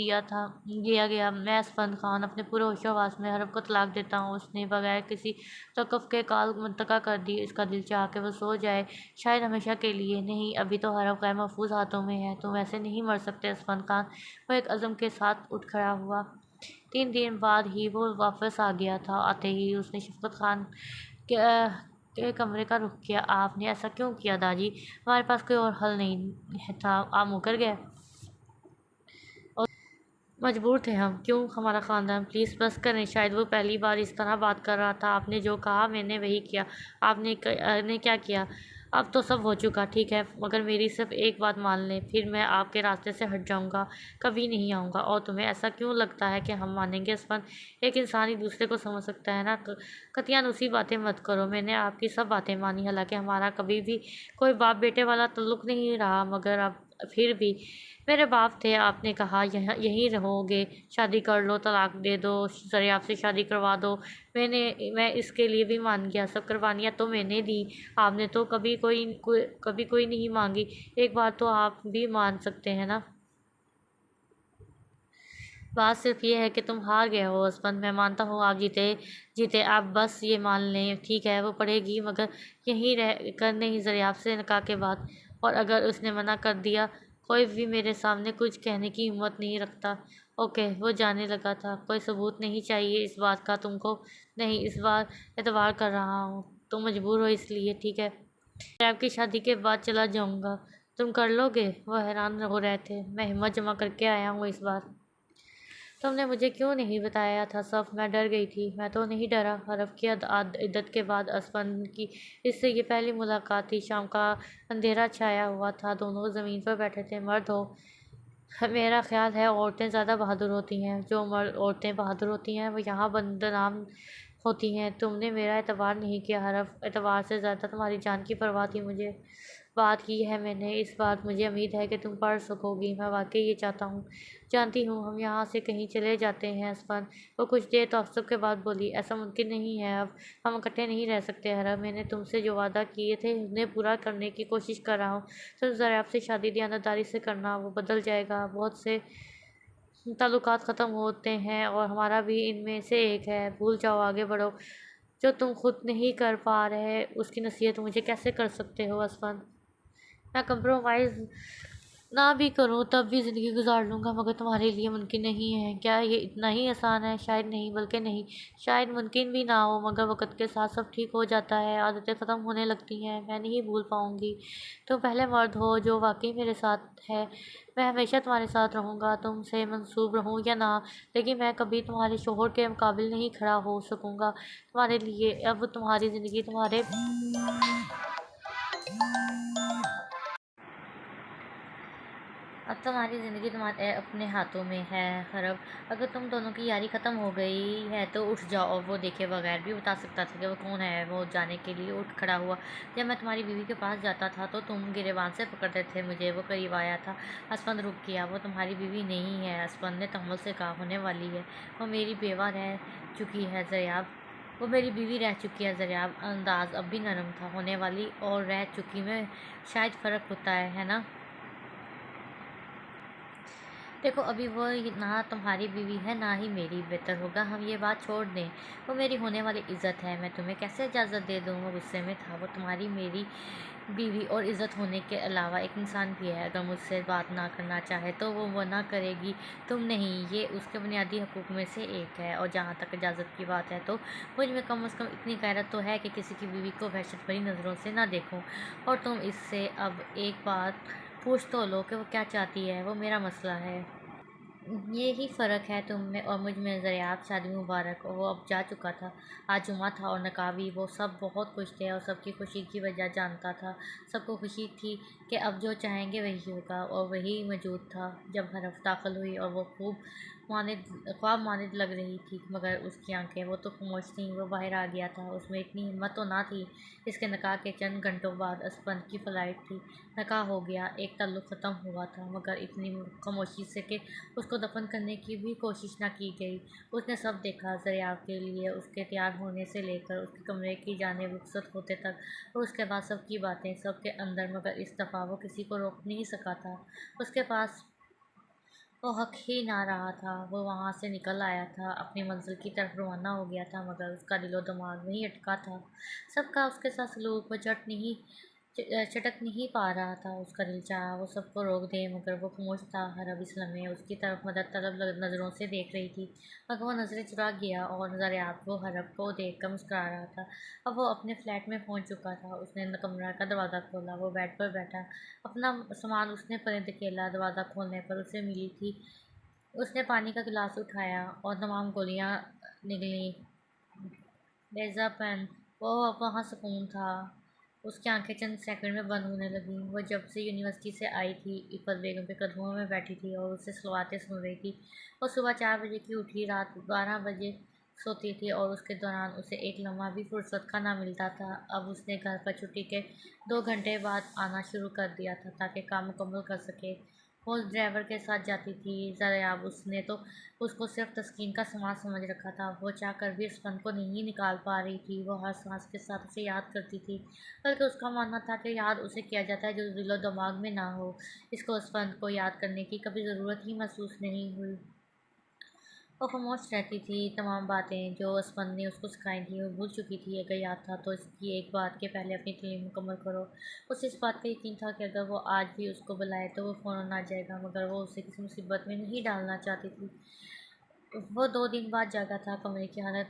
دیا گیا۔ میں اسپند خان اپنے پورے ہوش و حواس میں حرف کو طلاق دیتا ہوں۔ اس نے بغیر کسی توقف کے کال منطقع کر دی۔ اس کا دل چاہا کہ وہ سو جائے، شاید ہمیشہ کے لیے۔ نہیں، ابھی تو حرف غیر محفوظ ہاتھوں میں ہے، تم ایسے نہیں مر سکتے اسپند خان۔ وہ ایک عزم کے ساتھ اٹھ کھڑا ہوا۔ 3 دن بعد ہی وہ واپس آ گیا تھا۔ آتے ہی اس نے شفقت خان کے کمرے کا رخ کیا۔ آپ نے ایسا کیوں کیا داجی؟ ہمارے پاس کوئی اور حل نہیں تھا، آپ مکر گئے۔ مجبور تھے ہم۔ کیوں؟ ہمارا خاندان۔ پلیز بس کریں، شاید وہ پہلی بار اس طرح بات کر رہا تھا۔ آپ نے جو کہا میں نے وہی کیا۔ آپ نے کیا کیا؟ اب تو سب ہو چکا، ٹھیک ہے، مگر میری صرف ایک بات مان لیں، پھر میں آپ کے راستے سے ہٹ جاؤں گا، کبھی نہیں آؤں گا۔ اور تمہیں ایسا کیوں لگتا ہے کہ ہم مانیں گے اسپند؟ ایک انسان ہی دوسرے کو سمجھ سکتا ہے نا۔ قطیانوسی باتیں مت کرو، میں نے آپ کی سب باتیں مانی، حالانکہ ہمارا کبھی بھی کوئی باپ بیٹے والا تعلق نہیں رہا، مگر اب پھر بھی میرے باپ تھے۔ آپ نے کہا یہیں رہو گے، شادی کر لو، طلاق دے دو، دریافت سے شادی کروا دو۔ میں اس کے لیے بھی مان گیا، سب قربانیاں تو میں نے دیں، آپ نے تو کبھی کوئی نہیں مانگی۔ ایک بات تو آپ بھی مان سکتے ہیں نا۔ بات صرف یہ ہے کہ تم ہار گئے ہو اسپند، میں مانتا ہوں آپ جیتے، آپ بس یہ مان لیں۔ ٹھیک ہے، وہ پڑھے گی، مگر یہیں رہ کر نہیں، دریافت سے نکاح کے بعد۔ اور اگر اس نے منع کر دیا؟ کوئی بھی میرے سامنے کچھ کہنے کی ہمت نہیں رکھتا۔ اوکے، وہ جانے لگا تھا۔ کوئی ثبوت نہیں چاہیے اس بات کا تم کو؟ نہیں، اس بار اعتبار کر رہا ہوں، تم مجبور ہو اس لیے، ٹھیک ہے۔ میں آپ کی شادی کے بعد چلا جاؤں گا، تم کر لو گے؟ وہ حیران ہو رہے تھے۔ میں ہمت جمع کر کے آیا ہوں اس بار۔ تم نے مجھے کیوں نہیں بتایا تھا صف؟ میں ڈر گئی تھی۔ میں تو نہیں ڈرا۔ حرف کی عدت کے بعد اسپند کی اس سے یہ پہلی ملاقات تھی۔ شام کا اندھیرا چھایا ہوا تھا، دونوں زمین پر بیٹھے تھے۔ مرد ہو، میرا خیال ہے عورتیں زیادہ بہادر ہوتی ہیں۔ جو عورتیں بہادر ہوتی ہیں وہ یہاں بدنام ہوتی ہیں۔ تم نے میرا اعتبار نہیں کیا حرف، اعتبار سے زیادہ تمہاری جان کی پرواہ تھی مجھے۔ بات کی ہے میں نے، اس بار مجھے امید ہے کہ تم پڑھ سکو گی، میں واقعی یہ چاہتا ہوں۔ جانتی ہوں، ہم یہاں سے کہیں چلے جاتے ہیں اسپند۔ وہ کچھ دیر تعصب کے بعد بولی، ایسا ممکن نہیں ہے، اب ہم اکٹھے نہیں رہ سکتے حرف۔ میں نے تم سے جو وعدہ کیے تھے انہیں پورا کرنے کی کوشش کر رہا ہوں۔ تم دریافت سے شادی دیانتداری سے کرنا، وہ بدل جائے گا، بہت سے تعلقات ختم ہوتے ہیں، اور ہمارا بھی ان میں سے ایک ہے۔ بھول جاؤ، آگے بڑھو، جو تم خود نہیں کر پا رہے اس کی نصیحت مجھے کیسے کر سکتے ہو اسپند؟ میں کمپرومائز نہ بھی کروں تب بھی زندگی گزار لوں گا، مگر تمہارے لیے ممکن نہیں ہے۔ کیا یہ اتنا ہی آسان ہے؟ شاید نہیں، بلکہ نہیں، شاید ممکن بھی نہ ہو، مگر وقت کے ساتھ سب ٹھیک ہو جاتا ہے، عادتیں ختم ہونے لگتی ہیں۔ میں نہیں بھول پاؤں گی۔ تم پہلے مرد ہو جو واقعی میرے ساتھ ہے۔ میں ہمیشہ تمہارے ساتھ رہوں گا، تم سے منسوب رہوں یا نہ، لیکن میں کبھی تمہارے شوہر کے مقابل نہیں کھڑا ہو سکوں گا تمہارے لیے۔ اب تمہاری زندگی تمہارے اب تمہاری زندگی تمہارے اپنے ہاتھوں میں ہے حرب۔ اگر تم دونوں کی یاری ختم ہو گئی ہے تو اٹھ جاؤ۔ اور وہ دیکھے بغیر بھی بتا سکتا تھا کہ وہ کون ہے۔ وہ جانے کے لیے اٹھ کھڑا ہوا۔ جب میں تمہاری بیوی کے پاس جاتا تھا تو تم گریبان سے پکڑتے تھے مجھے۔ وہ قریب آیا تھا۔ اسفند رک گیا۔ وہ تمہاری بیوی نہیں ہے، اسفند نے تحمل سے کہا، ہونے والی ہے۔ وہ میری بیوہ رہ چکی ہے ضیاب۔ وہ میری بیوی رہ چکی ہے ضیاب۔ انداز اب بھی نرم تھا۔ ہونے والی اور رہ چکی میں شاید فرق ہوتا ہے نا؟ دیکھو ابھی وہ نہ تمہاری بیوی ہے نہ ہی میری۔ بہتر ہوگا ہم یہ بات چھوڑ دیں۔ وہ میری ہونے والی عزت ہے۔ میں تمہیں کیسے اجازت دے دوں؟ وہ غصے میں تھا۔ وہ تمہاری میری بیوی اور عزت ہونے کے علاوہ ایک انسان بھی ہے۔ اگر مجھ سے بات نہ کرنا چاہے تو وہ نہ کرے گی، تم نہیں۔ یہ اس کے بنیادی حقوق میں سے ایک ہے۔ اور جہاں تک اجازت کی بات ہے تو مجھ میں کم از کم اتنی غیرت تو ہے کہ کسی کی بیوی کو وحشت بھری نظروں سے نہ دیکھوں۔ اور تم اس سے اب ایک بات پوچھ تو لو کہ وہ کیا چاہتی ہے۔ وہ میرا مسئلہ ہے۔ یہی فرق ہے تم میں اور مجھ میں ضیاب۔ شادی مبارک۔ وہ اب جا چکا تھا۔ آج جمعہ تھا اور نقابی۔ وہ سب بہت خوش تھے اور سب کی خوشی کی وجہ جانتا تھا۔ سب کو خوشی تھی کہ اب جو چاہیں گے وہی ہوگا، اور وہی موجود تھا۔ جب حرف داخل ہوئی اور وہ خواب ماند لگ رہی تھی مگر اس کی آنکھیں وہ تو خاموش تھیں۔ وہ باہر آ گیا تھا۔ اس میں اتنی ہمت تو نہ تھی۔ اس کے نکاح کے چند گھنٹوں بعد اسپند کی فلائٹ تھی۔ نکاح ہو گیا، ایک تعلق ختم ہوا تھا، مگر اتنی خاموشی سے کہ اس کو دفن کرنے کی بھی کوشش نہ کی گئی۔ اس نے سب دیکھا، ضیاب کے لیے اس کے تیار ہونے سے لے کر اس کے کمرے کی جانب رخصت ہوتے تک، اور اس کے بعد سب کی باتیں سب کے اندر، مگر اس دفعہ وہ کسی کو روک نہیں سکا تھا۔ اس کے پاس وہ حق ہی نہ رہا تھا۔ وہ وہاں سے نکل آیا تھا، اپنی منزل کی طرف روانہ ہو گیا تھا، مگر اس کا دل و دماغ وہیں اٹکا تھا۔ سب کا اس کے ساتھ سلوک وہ چٹک نہیں پا رہا تھا۔ اس کا دل چاہا وہ سب کو روک دے، مگر وہ خاموش تھا۔ حرب اس لمحے اس کی طرف مدد طلب نظروں سے دیکھ رہی تھی، مگر وہ نظریں چرا گیا اور ضیاب کو حرب کو دیکھ کر مسکرا رہا تھا۔ اب وہ اپنے فلیٹ میں پہنچ چکا تھا۔ اس نے کمرہ کا دروازہ کھولا۔ وہ بیڈ پر بیٹھا، اپنا سامان اس نے پرے دھکیلا۔ دروازہ کھولنے پر اسے ملی تھی۔ اس نے پانی کا گلاس اٹھایا اور تمام گولیاں نگلیں۔ ڈیزاپین۔ وہ اب وہاں سکون تھا۔ اس کی آنکھیں چند سیکنڈ میں بند ہونے لگیں۔ وہ جب سے یونیورسٹی سے آئی تھی عفت بیگم کے قدموں میں بیٹھی تھی اور اسے سلواتیں سن رہی تھی۔ وہ صبح 4 بجے کی اٹھی، رات 12 بجے سوتی تھی، اور اس کے دوران اسے ایک لمحہ بھی فرصت کا نہ ملتا تھا۔ اب اس نے گھر پر چھٹی کے 2 گھنٹے بعد آنا شروع کر دیا تھا تاکہ کام مکمل کر سکے۔ وہ ڈرائیور کے ساتھ جاتی تھی۔ ضیاب اس نے تو اس کو صرف تسکین کا سامان سمجھ رکھا تھا۔ وہ چاہ کر بھی اسپند کو نہیں نکال پا رہی تھی۔ وہ ہر سانس کے ساتھ اسے یاد کرتی تھی، بلکہ اس کا ماننا تھا کہ یاد اسے کیا جاتا ہے جو دل و دماغ میں نہ ہو۔ اس کو اسپند کو یاد کرنے کی کبھی ضرورت ہی محسوس نہیں ہوئی۔ وہ خاموش رہتی تھی۔ تمام باتیں جو اسپند نے اس کو سکھائی تھیں وہ بھول چکی تھی۔ اگر یاد تھا تو اس کی ایک بات کہ پہلے اپنی تعلیم مکمل کرو۔ اسے اس بات کا یقین تھا کہ اگر وہ آج بھی اس کو بلائے تو وہ فوراً آ جائے گا، مگر وہ اسے کسی مصیبت میں نہیں ڈالنا چاہتی تھی۔ وہ 2 دن بعد جاگا تھا۔ کمرے کی حالت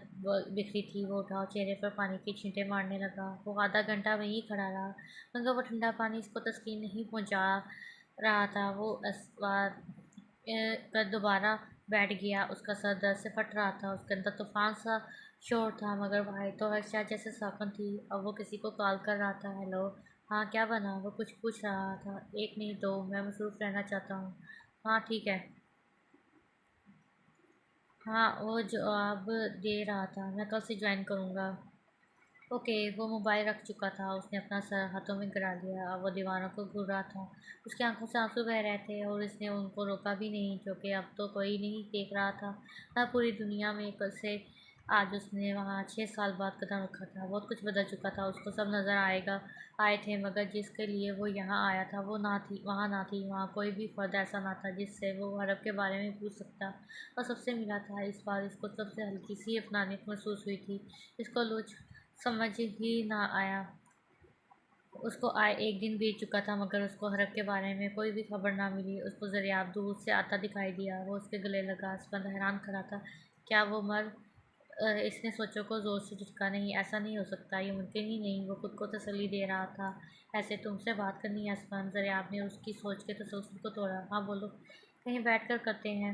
بکھری تھی۔ وہ اٹھا اور چہرے پر پانی کی چھینٹیں مارنے لگا۔ وہ آدھا گھنٹہ وہیں کھڑا رہا، مگر وہ ٹھنڈا پانی اس کو تسکین نہیں پہنچا رہا تھا۔ وہ اسوار کر دوبارہ بیٹھ گیا۔ اس کا سر درد سے پھٹ رہا تھا۔ اس کے اندر طوفان سا شور تھا، مگر باہر تو ہر شے جیسے ساکن تھی۔ اب وہ کسی کو کال کر رہا تھا۔ ہیلو، ہاں کیا بنا؟ وہ کچھ پوچھ رہا تھا۔ 1 نہیں 2، میں مصروف رہنا چاہتا ہوں۔ ہاں ٹھیک ہے۔ ہاں وہ جواب دے رہا تھا، میں کل سے جوائن کروں گا۔ اوکے۔ وہ موبائل رکھ چکا تھا۔ اس نے اپنا سر ہاتھوں میں گرا لیا۔ اب وہ دیواروں کو گھور رہا تھا۔ اس کی آنکھوں سے آنسو بہہ رہے تھے اور اس نے ان کو روکا بھی نہیں، کیونکہ اب تو کوئی نہیں دیکھ رہا تھا، نہ پوری دنیا میں۔ کل سے آج اس نے وہاں 6 سال بعد قدم رکھا تھا۔ بہت کچھ بدل چکا تھا۔ اس کو سب نظر آئے تھے، مگر جس کے لیے وہ یہاں آیا تھا وہ وہاں نہ تھی۔ وہاں کوئی بھی فرد ایسا نہ تھا جس سے وہ حرب کے بارے میں پوچھ سکتا، اور سب سے ملا تھا۔ اس بار اس کو سب سے ہلکی سی اپنانیت محسوس ہوئی تھی۔ اس کو لوچ سمجھ ہی نہ آیا۔ اس کو آئے 1 دن بیت چکا تھا، مگر اس کو حرب کے بارے میں کوئی بھی خبر نہ ملی۔ اس کو ضیاب دور سے آتا دکھائی دیا۔ وہ اس کے گلے لگا۔ اسپند حیران کھڑا تھا۔ کیا وہ اس نے سوچوں کو زور سے جھٹکا۔ نہیں، ایسا نہیں ہو سکتا، یہ ممکن ہی نہیں۔ وہ خود کو تسلی دے رہا تھا۔ ایسے تم سے بات کرنی ہے اسپند؟ ضیاب نے اس کی سوچ کے تسلسل کو توڑا۔ ہاں بولو، کہیں بیٹھ کر کرتے ہیں۔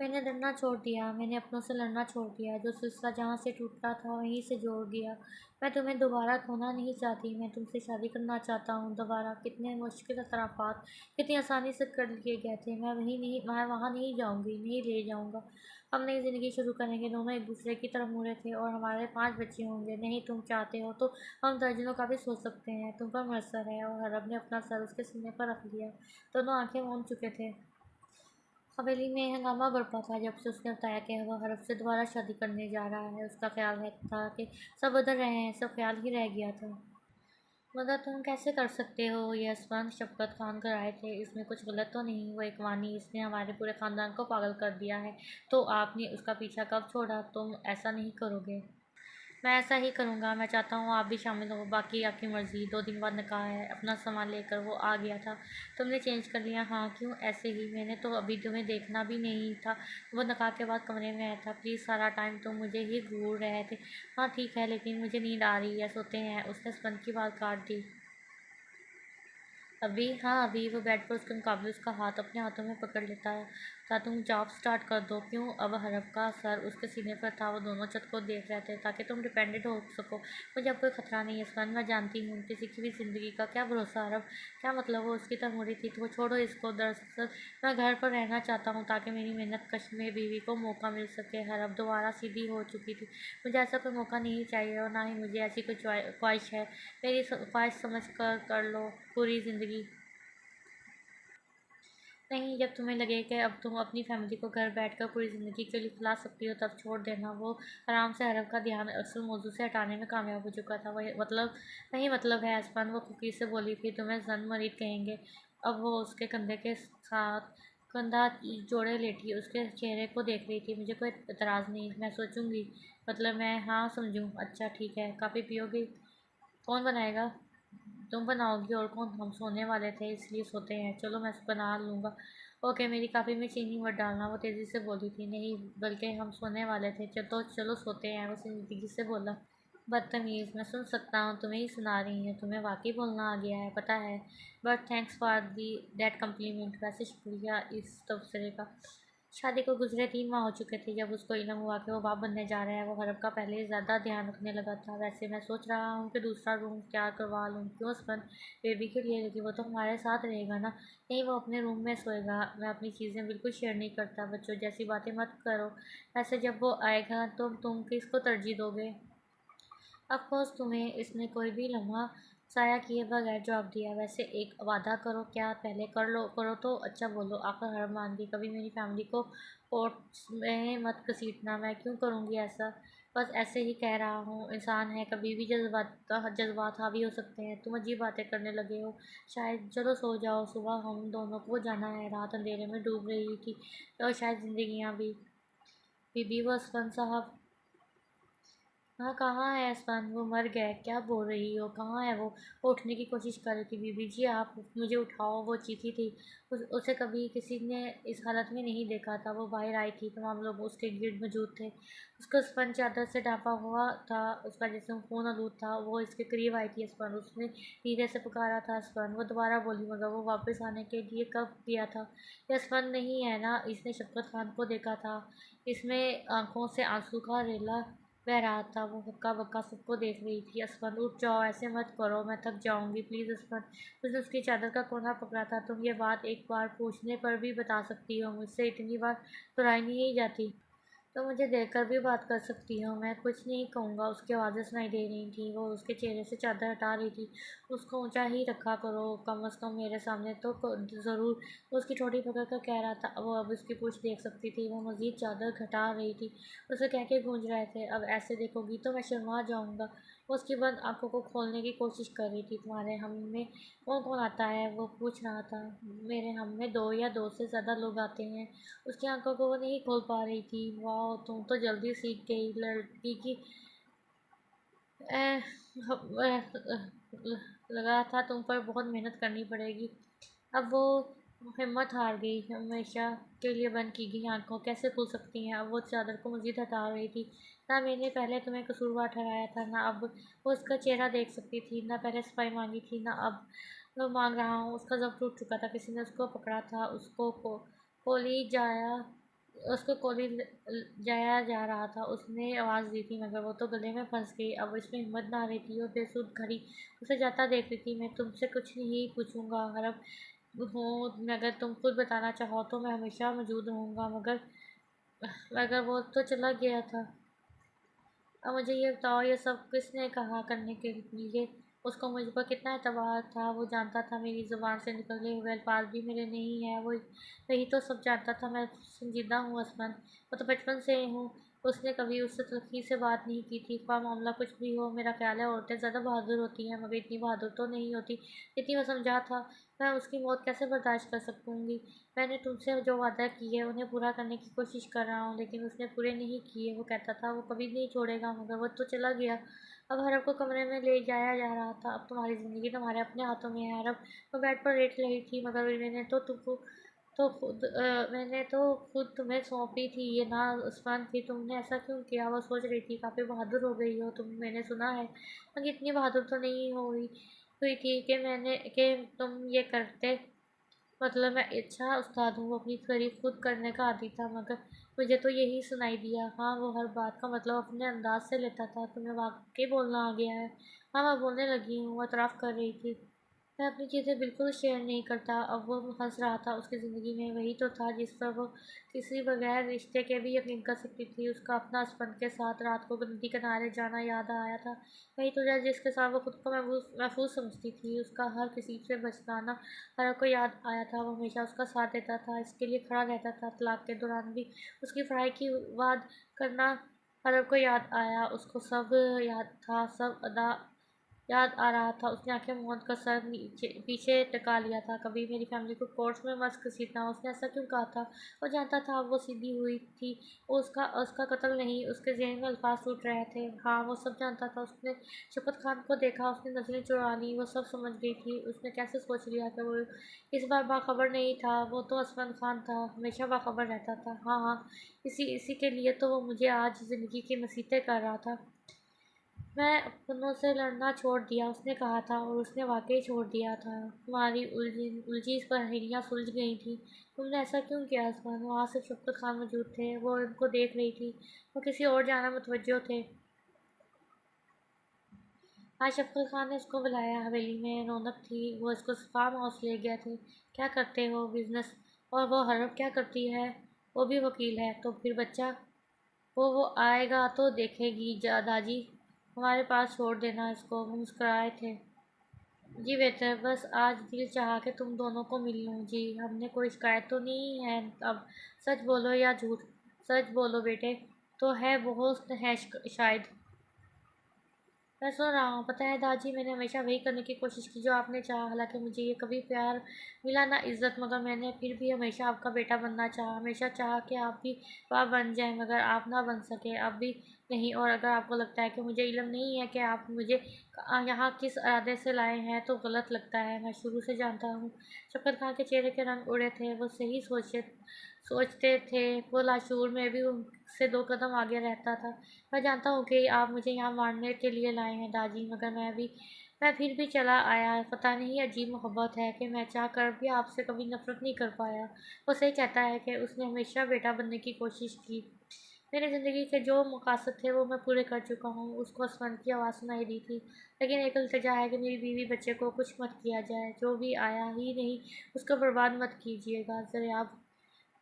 میں نے ڈرنا چھوڑ دیا، میں نے اپنوں سے لڑنا چھوڑ دیا، جو سلسلہ جہاں سے ٹوٹا تھا وہیں سے جوڑ دیا۔ میں تمہیں دوبارہ کھونا نہیں چاہتی، میں تم سے شادی کرنا چاہتا ہوں دوبارہ۔ کتنے مشکل اعترافات کتنی آسانی سے کر لیے گئے تھے۔ میں وہاں نہیں جاؤں گی، نہیں لے جاؤں گا۔ ہم نئی زندگی شروع کریں گے، دونوں ایک دوسرے کی طرف مڑے تھے، اور ہمارے 5 بچے ہوں گے۔ نہیں، تم چاہتے ہو تو ہم درجنوں کا بھی سوچ سکتے ہیں۔ تم پر مرسر ہے۔ اور حرب نے اپنا سر اس کے سینے پر رکھ لیا۔ دونوں آنکھیں موند چکے تھے۔ حویلی میں ہنگامہ برپا تھا جب سے اس نے بتایا کہ وہ حرب سے دوبارہ شادی کرنے جا رہا ہے۔ اس کا خیال تھا کہ سب بدل رہے ہیں، سب خیال ہی رہ گیا تھا۔ مگر تم کیسے کر سکتے ہو؟ یہ اسپند شفقت خان کر آئے تھے۔ اس میں کچھ غلط تو نہیں؟ وہ ایک وانی، اس نے ہمارے پورے خاندان کو پاگل کر دیا ہے۔ تو آپ نے اس کا پیچھا کب چھوڑا؟ تم ایسا نہیں کرو گے؟ میں ایسا ہی کروں گا۔ میں چاہتا ہوں آپ بھی شامل ہو، باقی آپ کی مرضی۔ 2 دن بعد نکاح ہے۔ اپنا سامان لے کر وہ آ گیا تھا۔ تم نے چینج کر لیا؟ ہاں، کیوں؟ ایسے ہی۔ میں نے تو ابھی تمہیں دیکھنا بھی نہیں تھا۔ وہ نکاح کے بعد کمرے میں آیا تھا۔ پلیز، سارا ٹائم تم مجھے ہی گھور رہے تھے۔ ہاں ٹھیک ہے، لیکن مجھے نیند آ رہی ہے، سوتے ہیں۔ اس نے اسپند کی بات کاٹ دی۔ ابھی؟ ہاں ابھی۔ وہ بیڈ پر اس کے مقابلے اس کا ہاتھ اپنے ہاتھوں میں پکڑ لیتا تھا۔ تم جاب سٹارٹ کر دو۔ کیوں؟ اب حرب کا سر اس کے سینے پر تھا۔ وہ دونوں چھت کو دیکھ رہے تھے تاکہ تم ڈیپینڈنٹ ہو سکو۔ مجھے اب کوئی خطرہ نہیں ہے اسپند، میں جانتی ہوں۔ کسی کی بھی زندگی کا کیا بھروسہ حرب؟ کیا مطلب؟ وہ اس کی طرف مڑی تھی تو وہ چھوڑو اس کو۔ دراصل میں گھر پر رہنا چاہتا ہوں تاکہ میری محنت کش میں بیوی کو موقع مل سکے۔ حرب دوبارہ سیدھی ہو چکی تھی۔ مجھے ایسا کوئی موقع نہیں چاہیے، اور نہ ہی مجھے ایسی کوئی خواہش ہے۔ میری خواہش سمجھ کر لو، پوری زندگی نہیں۔ جب تمہیں لگے کہ اب تم اپنی فیملی کو گھر بیٹھ کر پوری زندگی کے لیے کھلا سکتی ہو تب چھوڑ دینا۔ وہ آرام سے حرب کا دھیان اصل موضوع سے ہٹانے میں کامیاب ہو چکا تھا۔ وہی مطلب ہے اسپند، وہ خوشی سے بولی تھی۔ تمہیں زن مرید کہیں گے۔ اب وہ اس کے کندھے کے ساتھ کندھا جوڑے لیٹی اس کے چہرے کو دیکھ رہی تھی۔ مجھے کوئی اعتراض نہیں، میں سوچوں گی۔ مطلب میں ہاں سمجھوں۔ اچھا ٹھیک ہے۔ کافی پیو گی؟ کون بنائے گا؟ تم بناؤ گی، اور کون؟ ہم سونے والے تھے اس لیے سوتے ہیں۔ چلو میں بنا لوں گا۔ اوکے، میری کافی میں چینی مت ڈالنا، وہ تیزی سے بولی تھی۔ نہیں، بلکہ ہم سونے والے تھے۔ چلو سوتے ہیں، وہ سنجیدگی سے بولا۔ بدتمیز! میں سن سکتا ہوں، تمہیں ہی سنا رہی ہوں۔ تمہیں واقعی بولنا آ گیا ہے، پتہ ہے۔ But thanks for that complement. ویسے شکریہ اس تبصرے کا۔ شادی کو گزرے 3 ماہ ہو چکے تھے جب اس کو علم ہوا کہ وہ باپ بننے جا رہا ہے۔ وہ حرب کا پہلے زیادہ دھیان رکھنے لگا تھا۔ ویسے میں سوچ رہا ہوں کہ دوسرا روم تیار کروا لوں۔ کیوں اسپند؟ بیبی کے لیے؟ لیکن وہ تو ہمارے ساتھ رہے گا نا۔ نہیں، وہ اپنے روم میں سوئے گا۔ میں اپنی چیزیں بالکل شیئر نہیں کرتا۔ بچوں جیسی باتیں مت کرو۔ ویسے جب وہ آئے گا تو تم کس کو ترجیح دو گے؟ آف کورس تمہیں۔ اس نے کوئی بھی لمحہ ضائع کیے بغیر جواب دیا۔ ویسے ایک وعدہ کرو۔ کیا؟ پہلے کرو تو اچھا بولو۔ آخر حرب مان گئی۔ کبھی میری فیملی کو کوٹس میں مت گھسیٹنا۔ میں کیوں کروں گی ایسا؟ بس ایسے ہی کہہ رہا ہوں، انسان ہے، کبھی بھی جذبات حاوی ہو سکتے ہیں۔ تم عجیب باتیں کرنے لگے ہو شاید۔ چلو سو جاؤ، صبح ہم دونوں کو جانا ہے۔ رات اندھیرے میں ڈوب رہی تھی، اور شاید زندگیاں بھی۔ وہ اسپند صاحب؟ ہاں، کہاں ہے اسپند؟ وہ مر گئے؟ کیا بول رہی ہو؟ کہاں ہے وہ؟ وہ اٹھنے کی کوشش کر رہی تھی۔ بی بی جی آپ مجھے اٹھاؤ، وہ چیخی تھی۔ اسے کبھی کسی نے اس حالت میں نہیں دیکھا تھا۔ وہ باہر آئی تھی، تمام لوگ اس کے گرد موجود تھے۔ اس کو اسپند چادر سے ڈھانپا ہوا تھا، اس کا جسم خون آلود تھا۔ وہ اس کے قریب آئی تھی۔ اسپند! اس نے دھیرے سے پکارا تھا۔ اسپند! وہ دوبارہ بولی، مگر وہ واپس آنے کے لیے کب گیا تھا؟ یہ اسپند نہیں ہے نا؟ اس نے شفقت خان کو دیکھا تھا، اس میں آنکھوں سے آنسو کا ریلا بہہ رہا تھا۔ وہ ہکا بکا سب کو دیکھ رہی تھی۔ اسپند اٹھ جاؤ، ایسے مت کرو، میں تھک جاؤں گی، پلیز اسپند۔ اس نے اس کی چادر کا کونا پکڑا تھا۔ تم یہ بات ایک بار پوچھنے پر بھی بتا سکتی ہو، مجھ سے اتنی بار دہرائی نہیں جاتی۔ تو مجھے دیکھ کر بھی بات کر سکتی ہو۔ میں کچھ نہیں کہوں گا۔ اس کی آوازیں سنائی دے رہی تھیں۔ وہ اس کے چہرے سے چادر ہٹا رہی تھی۔ اس کو اونچا ہی رکھا کرو، کم از کم میرے سامنے تو ضرور۔ وہ اس کی ٹھوڑی پکڑ کر کہہ رہا تھا۔ وہ اب اس کی پوچھ دیکھ سکتی تھی۔ وہ مزید چادر گھٹا رہی تھی۔ اسے کہکے گونج رہے تھے، اب ایسے دیکھو گی تو میں شرما جاؤں گا۔ وہ اس کی بند آنکھوں کو کھولنے کی کوشش کر رہی تھی۔ تمہارے ہم میں کون کون آتا ہے؟ وہ پوچھ رہا تھا۔ میرے ہم میں 2 یا 2 سے زیادہ لوگ آتے ہیں۔ اس کی آنکھوں کو وہ نہیں کھول پا رہی تھی۔ واؤ، تم تو جلدی سیکھ گئی۔ لڑکی کی لگا تھا تم پر بہت محنت کرنی پڑے گی۔ اب وہ ہمت ہار گئی۔ ہمیشہ کے لیے بند کی گئی آنکھوں کیسے کھل سکتی ہیں؟ اب وہ چادر کو مزید ہٹا رہی تھی۔ نہ میں نے پہلے تمہیں قصوروار ٹھہرایا تھا، نہ اب وہ اس کا چہرہ دیکھ سکتی تھی، نہ پہلے صفائی مانگی تھی، نہ اب مانگ رہا ہوں۔ اس کا ضبط ٹوٹ چکا تھا، کسی نے اس کو پکڑا تھا، اس کو کولی جایا اس کو کالج جایا جا رہا تھا، اس نے آواز دی تھی مگر وہ تو گلے میں پھنس گئی۔ اب اس میں ہمت نہ آ رہی تھی اور بے سود گھڑی اسے جاتا دیکھ رہی تھی۔ میں تم سے کچھ نہیں پوچھوں گا حرب ہوں، اگر تم خود بتانا چاہو تو میں ہمیشہ موجود رہوں گا۔ مگر وہ تو چلا گیا تھا۔ اب مجھے یہ بتاؤ، یہ سب کس نے کہا کرنے کے لیے؟ اس کو مجھ پر کتنا اعتبار تھا، وہ جانتا تھا میری زبان سے نکلے ہوئے الفاظ بھی میرے نہیں ہیں، وہی تو سب جانتا تھا۔ میں سنجیدہ ہوں عصمت، وہ تو بچپن سے ہوں۔ اس نے کبھی اس سے تلخی سے بات نہیں کی تھی، خواہ معاملہ کچھ بھی ہو۔ میرا خیال ہے عورتیں زیادہ بہادر ہوتی ہیں مگر اتنی بہادر تو نہیں ہوتی جتنی وہ سمجھا تھا۔ میں اس کی موت کیسے برداشت کر سکوں گی؟ میں نے تم سے جو وعدہ کیے انہیں پورا کرنے کی کوشش کر رہا ہوں لیکن اس نے پورے نہیں کیے۔ وہ کہتا تھا وہ کبھی نہیں چھوڑے گا مگر وہ تو چلا گیا۔ اب حرب کو کمرے میں لے جایا جا رہا تھا۔ اب تمہاری زندگی تمہارے اپنے ہاتھوں میں ہے حرب۔ وہ بیڈ پر لیٹ رہی تھی۔ مگر میں نے تو خود تمہیں سونپی تھی یہ ناز عثمان کی، تم نے ایسا کیوں کیا؟ وہ سوچ رہی تھی کافی بہادر ہو گئی ہو تم، میں نے سنا ہے، مگر اتنی بہادر تو نہیں ہوئی تھی کہ تم یہ کرتے۔ مطلب میں اچھا استاد ہوں، اپنی تعریف خود کرنے کا عادی تھا مگر مجھے تو یہی سنائی دیا۔ ہاں، وہ ہر بات کا مطلب اپنے انداز سے لیتا تھا۔ تمہیں واقعی بولنا آ گیا ہے؟ ہاں، میں بولنے لگی ہوں، وہ اعتراف کر رہی تھی۔ میں اپنی چیزیں بالکل شیئر نہیں کرتا۔ اب وہ ہنس رہا تھا۔ اس کی زندگی میں وہی تو تھا جس پر وہ کسی بغیر رشتے کے بھی یقین کر سکتی تھی۔ اس کا اپنا عصمت کے ساتھ رات کو ندی کنارے جانا یاد آیا تھا۔ وہی تو جس کے ساتھ وہ خود کو محفوظ سمجھتی تھی۔ اس کا ہر کسی سے بچانا ہر کو یاد آیا تھا۔ وہ ہمیشہ اس کا ساتھ دیتا تھا، اس کے لیے کھڑا رہتا تھا۔ طلاق کے دوران بھی اس کی پڑھائی کی وعد کرنا ہر کو یاد آیا۔ اس کو سب یاد تھا، سب یاد آ رہا تھا۔ اس نے آنکھیں موند کر سر پیچھے ٹکا لیا تھا۔ کبھی میری فیملی کو کورٹس میں مت گھسیٹنا، اس نے ایسا کیوں کہا تھا؟ وہ جانتا تھا اب وہ سیدھی ہوئی تھی، اس کا قتل نہیں۔ اس کے ذہن میں الفاظ ٹوٹ رہے تھے۔ ہاں، وہ سب جانتا تھا۔ اس نے شفقت خان کو دیکھا، اس نے نظریں چرا لیں، وہ سب سمجھ گئی تھی۔ اس نے کیسے سوچ لیا کہ وہ اس بار باخبر نہیں تھا؟ وہ تو عثمان خان تھا، ہمیشہ باخبر رہتا تھا۔ ہاں، اسی کے لیے تو وہ مجھے آج زندگی کی نصیحتیں کر رہا تھا۔ میں اپنوں سے لڑنا چھوڑ دیا، اس نے کہا تھا، اور اس نے واقعی چھوڑ دیا تھا۔ تمہاری الجھی پہیلیاں سلجھ گئی تھیں۔ تم نے ایسا کیوں کیا عثمان؟ وہاں صرف شفقت خان موجود تھے، وہ ان کو دیکھ رہی تھی۔ وہ کسی اور جانب متوجہ تھے۔ آج شفقت خان نے اس کو بلایا۔ حویلی میں رونق تھی، وہ اس کو فارم ہاؤس لے گئے تھے۔ کیا کرتے ہو؟ بزنس۔ اور وہ حرب کیا کرتی ہے؟ وہ بھی وکیل ہے۔ تو پھر بچہ؟ وہ آئے گا تو دیکھے گی داجی، ہمارے پاس چھوڑ دینا اس کو۔ وہ مسکرائے تھے۔ جی بہتر، بس آج دل چاہا کہ تم دونوں کو مل لوں۔ جی، ہم نے کوئی شکایت تو نہیں ہے اب؟ سچ بولو یا جھوٹ؟ سچ بولو بیٹے۔ تو ہے بہت ہے شاید۔ میں سن رہا ہوں۔ پتہ ہے داجی، میں نے ہمیشہ وہی کرنے کی کوشش کی جو آپ نے چاہا۔ حالانکہ مجھے یہ کبھی پیار ملا نہ عزت، مگر میں نے پھر بھی ہمیشہ آپ کا بیٹا بننا چاہا۔ ہمیشہ چاہا کہ آپ بھی باپ بن جائیں مگر آپ نہ بن سکے، اب بھی نہیں۔ اور اگر آپ کو لگتا ہے کہ مجھے علم نہیں ہے کہ آپ مجھے یہاں کس ارادے سے لائے ہیں تو غلط لگتا ہے۔ میں شروع سے جانتا ہوں۔ شفقت خان کے چہرے کے رنگ اڑے تھے۔ وہ صحیح سوچتے تھے۔ وہ لاشعور میں بھی ان سے 2 قدم آگے رہتا تھا۔ میں جانتا ہوں کہ آپ مجھے یہاں مارنے کے لیے لائے ہیں داجی، مگر میں پھر بھی چلا آیا۔ پتہ نہیں عجیب محبت ہے کہ میں چاہ کر بھی آپ سے کبھی نفرت نہیں کر پایا۔ وہ صحیح کہتا ہے کہ اس نے ہمیشہ بیٹا بننے کی کوشش کی۔ میری زندگی کے جو مقاصد تھے وہ میں پورے کر چکا ہوں۔ اس کو عثمان کی آواز سنائی دی تھی۔ لیکن ایک التجا ہے کہ میری بیوی بچے کو کچھ مت کیا جائے۔ جو بھی آیا ہی نہیں اس کو برباد مت کیجیے گا۔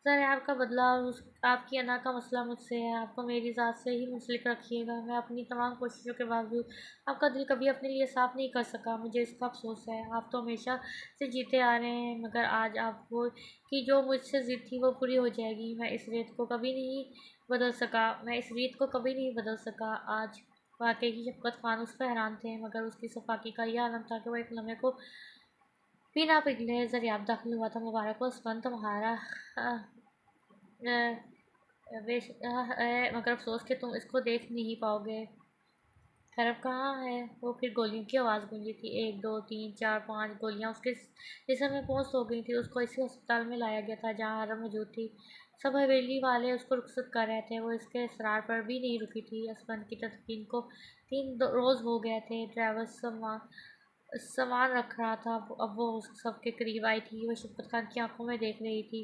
ذریعہ کا بدلہ اور آپ کی انا کا مسئلہ مجھ سے ہے۔ آپ کو میری ذات سے ہی منسلک رکھیے گا۔ میں اپنی تمام کوششوں کے باوجود آپ کا دل کبھی اپنے لیے صاف نہیں کر سکا، مجھے اس کا افسوس ہے۔ آپ تو ہمیشہ سے جیتے آ رہے ہیں مگر آج آپ کی جو مجھ سے ضد تھی وہ پوری ہو جائے گی۔ میں اس ریت کو کبھی نہیں بدل سکا۔ آج واقعی شفقت خان اس پر حیران تھے مگر اس کی صفاقی کا یہ عالم تھا کہ وہ ایک لمحے کو بھی نہ پگھلے۔ ذریعہ داخل ہوا تھا۔ مبارک ہو عثمان، تمہارا مگر افسوس کہ تم اس کو دیکھ نہیں پاؤ گے۔ حرب کہاں ہے؟ وہ پھر گولیوں کی آواز گونجی تھی۔ 1 2 3 4 5 گولیاں اس کے جسم میں پہنچ ہو گئی تھی۔ اس کو اسی ہسپتال میں لایا گیا تھا جہاں حرب موجود تھی۔ سب حویلی والے اس کو رخصت کر رہے تھے۔ وہ اس کے اصرار پر بھی نہیں رکی تھی۔ عثمان کی تدفین کو 3 روز ہو گئے تھے۔ ڈرائیور سامان رکھ رہا تھا۔ اب وہ سب کے قریب آئی تھی۔ وہ شفقت خان کی آنکھوں میں دیکھ رہی تھی۔